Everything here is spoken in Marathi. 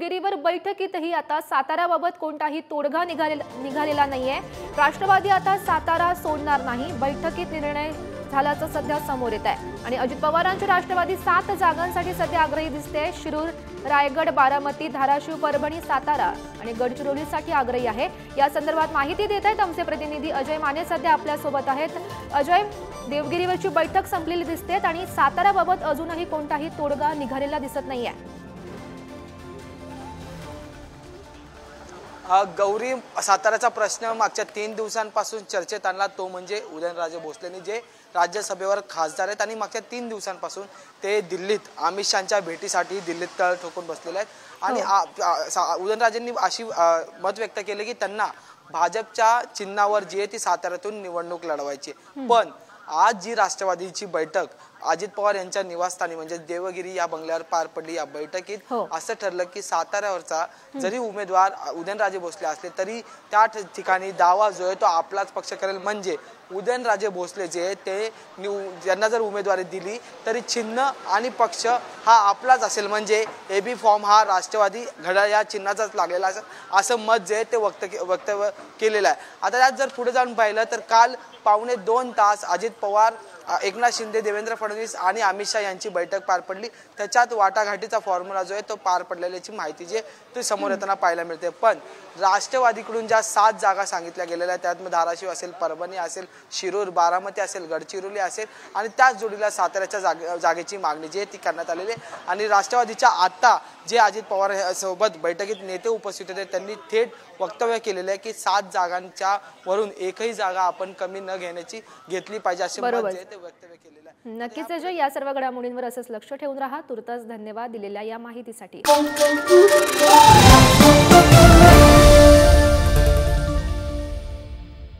देवगिरीवर बैठकीतही आता साताऱ्याबाबत कोणताही तोडगा निघालेला नाहीये। राष्ट्रवादी आता सातारा सोडणार नाही, बैठकीत निर्णय झाल्याचं सध्या समोर येत आहे। आणि अजित पवारांची राष्ट्रवादी 7 जागांसाठी सध्या आग्रही दिसते। शिरूर, रायगड, बारामती, धाराशिव, परभणी, सातारा आणि गडचिरोलीसाठी आग्रही आहे। या संदर्भात माहिती देत आहेत आमचे प्रतिनिधी अजय माने सध्या आपल्या सोबत आहेत। अजय, देवगिरीवरची बैठक संपलेली दिसते आणि साताऱ्याबाबत अजूनही कोणताही तोडगा निघालेला दिसत नाहीये। गौरी, साताऱ्याचा प्रश्न मागच्या 3 दिवसांपासून चर्चेत आणला तो म्हणजे उदयनराजे भोसले जे राज्यसभेवर खासदार आहेत आणि मागच्या 3 दिवसांपासून ते दिल्लीत अमित शहांच्या भेटीसाठी दिल्लीत तळ ठोकून बसलेले आहेत। आणि उदयनराजेंनी अशी मत व्यक्त केले की त्यांना भाजपच्या चिन्हावर जी आहे ती साताऱ्यातून निवडणूक लढवायची। पण आज जी राष्ट्रवादीची बैठक अजित पवार यांच्या निवासस्थानी म्हणजे देवगिरी या बंगल्यावर पार पडली। या बैठकीत असं ठरलं की साताऱ्यावरचा जरी उमेदवार उदयनराजे भोसले असले तरी त्या ठिकाणी दावा जो आहे तो आपलाच पक्ष करेल। म्हणजे उदयनराजे भोसले जे ते ज्यांना जर उमेदवारी दिली तरी चिन्ह आणि पक्ष हा आपलाच असेल, म्हणजे एबी फॉर्म हा राष्ट्रवादी घड्याळ या चिन्हाचाच लागलेला असेल असं मत जे आहे ते वक्तव्य केलेलं आहे। आता त्यात जर पुढे जाऊन पाहिलं तर काल 2.25 तास अजित पवार, एकनाथ शिंदे, देवेंद्र फडणवीस आणि अमित शहा यांची बैठक पार पडली। त्याच्यात वाटाघाटीचा फॉर्म्युला जो आहे तो पार पडलेल्याची माहिती जी ती समोर येताना पाहायला मिळते। पण राष्ट्रवादीकडून ज्या 7 जागा सांगितल्या गेलेल्या त्यात धाराशिव असेल, परभणी असेल, शिरूर, बारामती असेल, गडचिरोली असेल आणि त्याच जोडीला साताऱ्याच्या जागेची मागणी जी आहे ती करण्यात आलेली आहे। आणि राष्ट्रवादीच्या आता जे अजित पवार सोबत बैठकीत नेते उपस्थित होते त्यांनी थेट वक्तव्य केलेले आहे की 7 जागांच्या वरून एकही जागा आपण कमी न घेतली पाहिजे असे मत जे ते वक्तव्य केलेलं आहे। नक्कीच अजय, या सर्व घडामोडींवर असंच लक्ष ठेवून राहा। तुर्तास धन्यवाद दिलेल्या या माहितीसाठी।